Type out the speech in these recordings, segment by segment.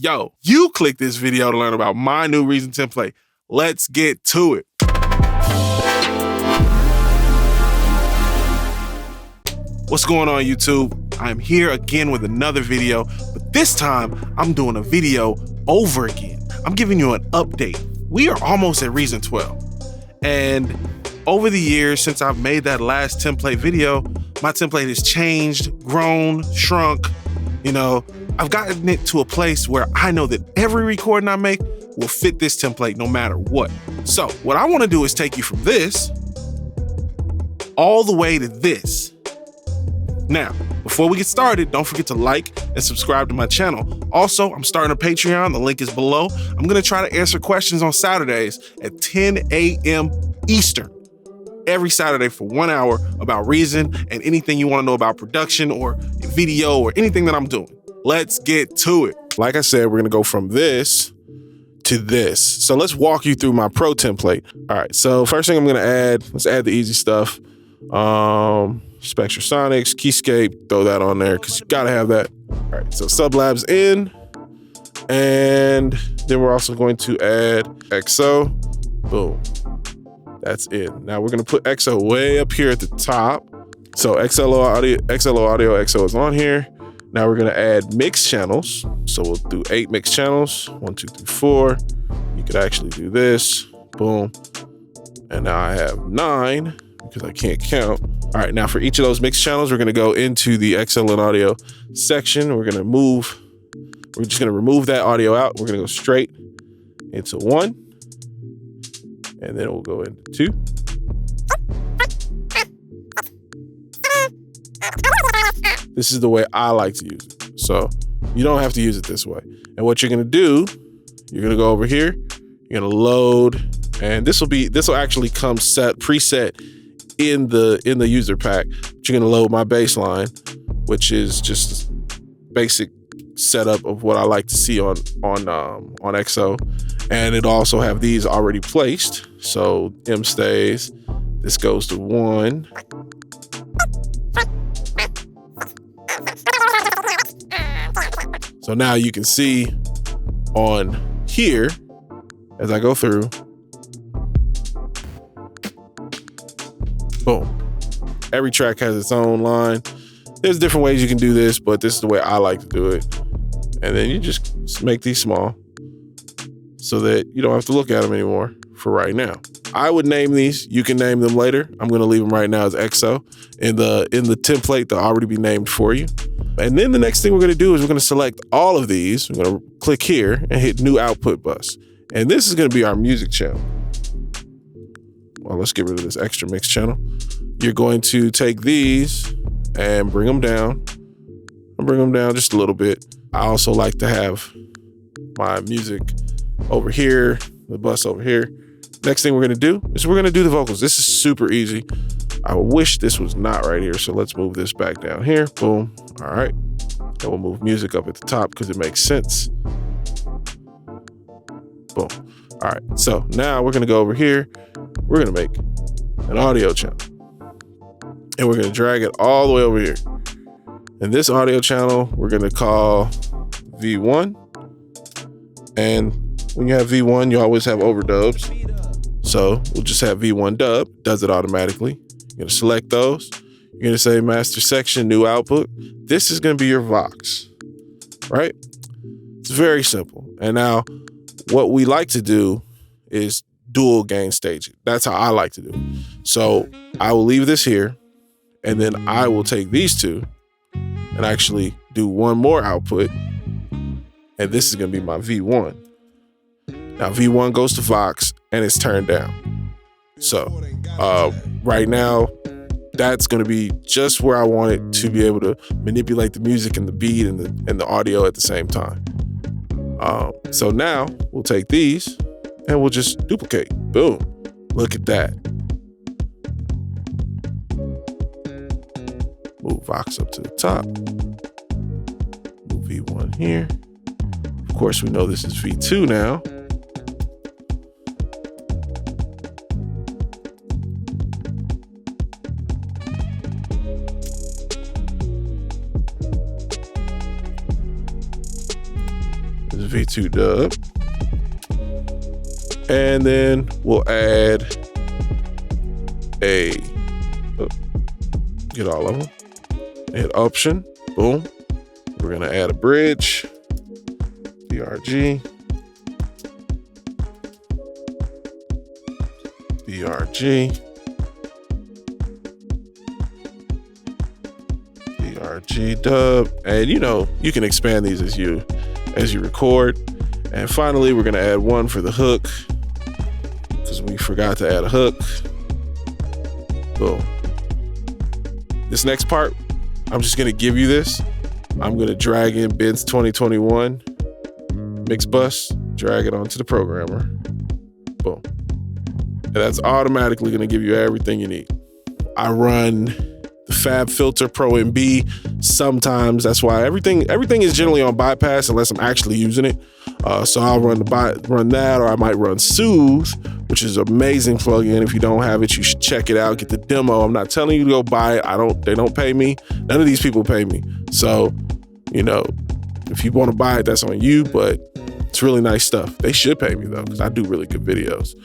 yo, you click this video to learn about my new Reason template. Let's get to it. What's going on, YouTube? I'm here again with another video, but this time I'm doing a video over again. I'm giving you an update. We are almost at Reason 12. And over the years, since I've made that last template video, my template has changed, grown, shrunk. I've gotten it to a place where I know that every recording I make will fit this template no matter what. So what I want to do is take you from this all the way to this. Now, before we get started, don't forget to like and subscribe to my channel. Also, I'm starting a Patreon. The link is below. I'm going to try to answer questions on Saturdays at 10 a.m. Eastern. Every Saturday for 1 hour about Reason and anything you want to know about production or video or anything that I'm doing. Let's get to it. Like I said, we're going to go from this to this. So let's walk you through my pro template. All right. So first thing I'm going to add, let's add the easy stuff. Spectrasonics, Keyscape, throw that on there because you got to have that. All right. So Sublabs in. And then we're also going to add XO. Boom. That's it. Now we're going to put XO way up here at the top. So XLO audio, XO is on here. Now we're going to add mix channels. So we'll do 8 mix channels, 1, 2, 3, 4. You could actually do this. Boom. And now I have 9 because I can't count. All right. Now for each of those mix channels, we're going to go into the XLO audio section. We're just going to remove that audio out. We're going to go straight into 1. And then we'll go into 2. This is the way I like to use it. So you don't have to use it this way. And what you're gonna do, you're gonna go over here, you're gonna load, and this will actually come preset in the user pack. But you're gonna load my baseline, which is just basic setup of what I like to see on XO. And it'll also have these already placed. So M stays, this goes to 1. So now you can see on here, as I go through, boom. Every track has its own line. There's different ways you can do this, but this is the way I like to do it. And then you just make these small so that you don't have to look at them anymore for right now. I would name these. You can name them later. I'm going to leave them right now as XO. In the template, they'll already be named for you. And then the next thing we're going to do is we're going to select all of these. We're going to click here and hit new output bus. And this is going to be our music channel. Well, let's get rid of this extra mix channel. You're going to take these and bring them down. Bring them down just a little bit. I also like to have my music over here, the bus over here. Next thing we're going to do is we're going to do the vocals. This is super easy. I wish this was not right here. So let's move this back down here. Boom. All right. And we'll move music up at the top because it makes sense. Boom. All right. So now we're going to go over here. We're going to make an audio channel. And we're going to drag it all the way over here. And this audio channel, we're going to call V1. And when you have V1, you always have overdubs. So we'll just have V1 dub, does it automatically. You're going to select those. You're going to say master section, new output. This is going to be your Vox, right? It's very simple. And now what we like to do is dual gain staging. That's how I like to do it. So I will leave this here and then I will take these two and actually do one more output. And this is going to be my V1. Now V1 goes to Vox and it's turned down. So right now, that's going to be just where I want it to be able to manipulate the music and the beat and the audio at the same time. So now we'll take these and we'll just duplicate. Boom. Look at that. Move Vox up to the top. Move V1 here. Of course, we know this is V2 now. V2 dub. And then we'll add get all of them. Hit option, boom. We're gonna add a bridge, BRG, BRG, BRG dub, and you can expand these as you record. And finally, we're gonna add one for the hook because we forgot to add a hook. Boom. This next part, I'm just gonna give you this. I'm gonna drag in Ben's 2021 mix bus, drag it onto the programmer. Boom. And that's automatically gonna give you everything you need. I run the FabFilter Pro MB sometimes. That's why everything is generally on bypass unless I'm actually using it. So I'll run that, or I might run Soothe, which is an amazing plugin. If you don't have it, you should check it out. Get the demo. I'm not telling you to go buy it. They don't pay me. None of these people pay me. So, if you want to buy it, that's on you, but it's really nice stuff. They should pay me though, because I do really good videos.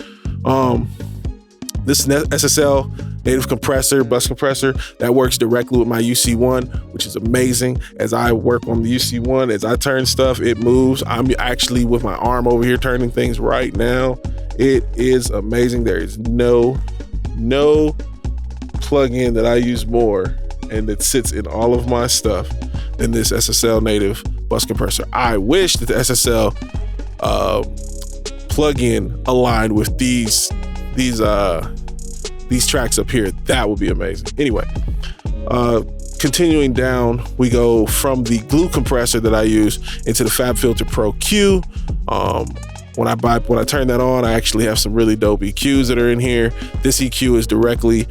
This SSL native compressor, bus compressor, that works directly with my UC1, which is amazing. As I work on the UC1, as I turn stuff, it moves. I'm actually with my arm over here turning things right now. It is amazing. There is no plugin that I use more and that sits in all of my stuff than this SSL native bus compressor. I wish that the SSL plugin aligned with these tracks up here. That would be amazing. Anyway, continuing down, we go from the glue compressor that I use into the FabFilter Pro Q. When I turn that on, I actually have some really dope EQs that are in here. This EQ is directly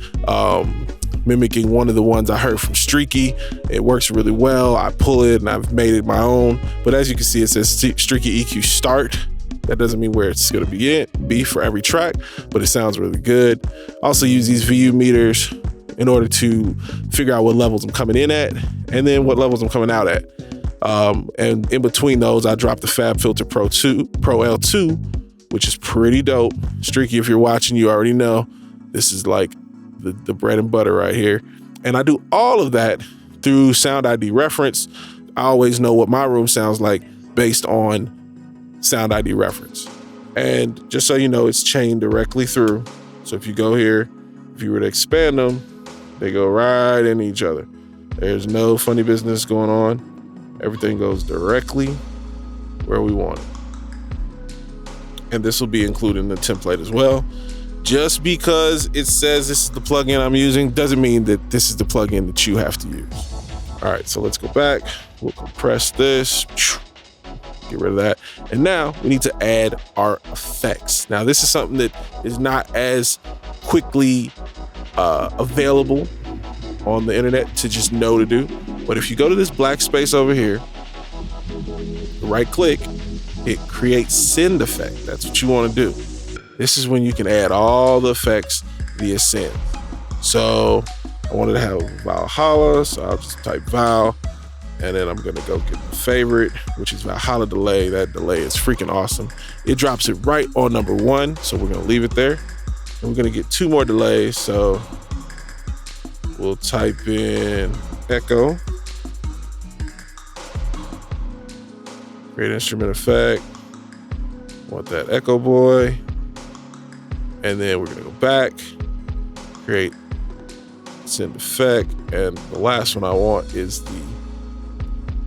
mimicking one of the ones I heard from Streaky. It works really well. I pull it and I've made it my own. But as you can see, it says Streaky EQ start. That doesn't mean where it's going to be for every track, but it sounds really good. I also use these VU meters in order to figure out what levels I'm coming in at and then what levels I'm coming out at. And in between those, I dropped the FabFilter Pro L2, which is pretty dope. Streaky, if you're watching, you already know this is like the bread and butter right here. And I do all of that through Sound ID reference. I always know what my room sounds like based on Sound ID reference. And just so you know, it's chained directly through. So if you go here, if you were to expand them, they go right into each other. There's no funny business going on. Everything goes directly where we want it. And this will be included in the template as well. Just because it says this is the plugin I'm using doesn't mean that this is the plugin that you have to use. All right, so let's go back. We'll compress this. Get rid of that. And now we need to add our effects. Now this is something that is not as quickly available on the internet to just know to do. But if you go to this black space over here, right click, it creates send effect. That's what you want to do. This is when you can add all the effects via send. So I wanted to have Valhalla, so I'll just type Val. And then I'm gonna go get the favorite, which is Valhalla delay. That delay is freaking awesome. It drops it right on number 1, so we're gonna leave it there. And we're gonna get 2 more delays, so we'll type in echo, create instrument effect. Want that echo boy. And then we're gonna go back, create send effect, and the last one I want is the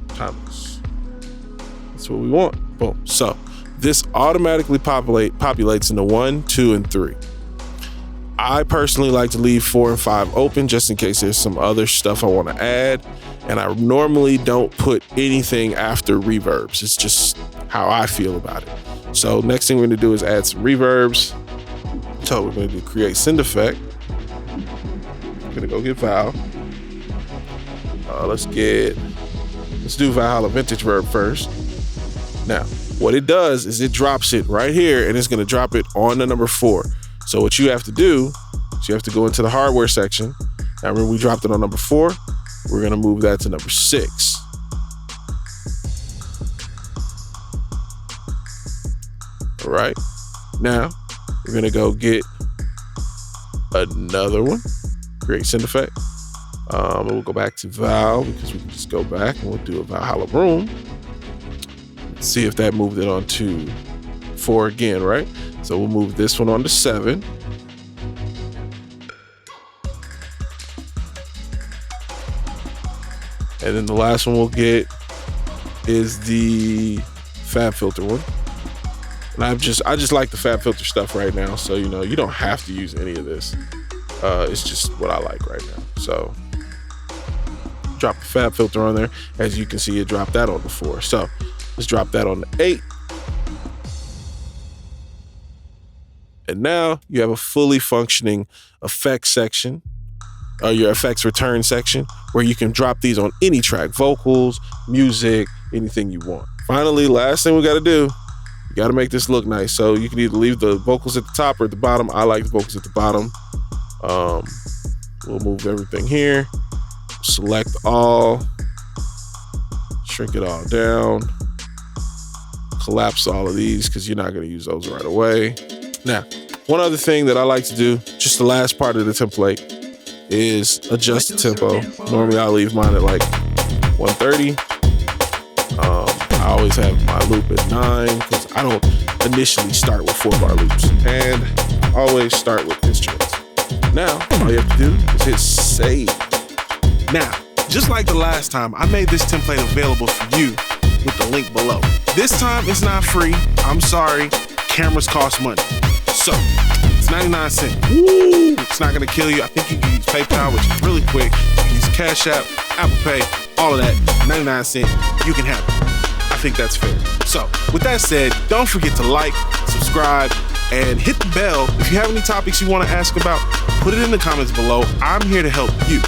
timeless. That's what we want. Boom. So this automatically populates into 1, 2, and 3. I personally like to leave 4 and 5 open just in case there's some other stuff I want to add. And I normally don't put anything after reverbs. It's just how I feel about it. So next thing we're going to do is add some reverbs. So we're going to do create send effect. I'm going to go get Val. Let's do Valhalla Vintage Verb first. Now, what it does is it drops it right here and it's going to drop it on the number 4. So what you have to do is you have to go into the hardware section. Now remember we dropped it on number 4. We're going to move that to number 6. All right. Now we're gonna go get another one. Create send effect. And we'll go back to Val because we can just go back and we'll do a Valhalla room. Let's see if that moved it on to 4 again, right? So we'll move this one on to 7. And then the last one we'll get is the fab filter one. And I just like the fab filter stuff right now. So, you know, you don't have to use any of this. It's just what I like right now. So drop the fab filter on there. As you can see, it dropped that on the 4. So let's drop that on the 8. And now you have a fully functioning effects section, or your effects return section, where you can drop these on any track, vocals, music, anything you want. Finally, last thing we got to do, you got to make this look nice. So you can either leave the vocals at the top or at the bottom. I like the vocals at the bottom. We'll move everything here. Select all, shrink it all down, collapse all of these because you're not going to use those right away. Now, one other thing that I like to do, just the last part of the template, is adjust the tempo. Normally I'll leave mine at like 130. I always have my loop at 9 because I don't initially start with 4-bar loops, and I always start with instruments. Now, all you have to do is hit save. Now, just like the last time, I made this template available for you with the link below. This time, it's not free. I'm sorry. Cameras cost money. So, it's 99 cents. Woo! It's not going to kill you. I think you can use PayPal, which is really quick. You can use Cash App, Apple Pay, all of that. 99 cents. You can have it. I think that's fair. So, with that said, don't forget to like, subscribe, and hit the bell. If you have any topics you want to ask about, put it in the comments below. I'm here to help you.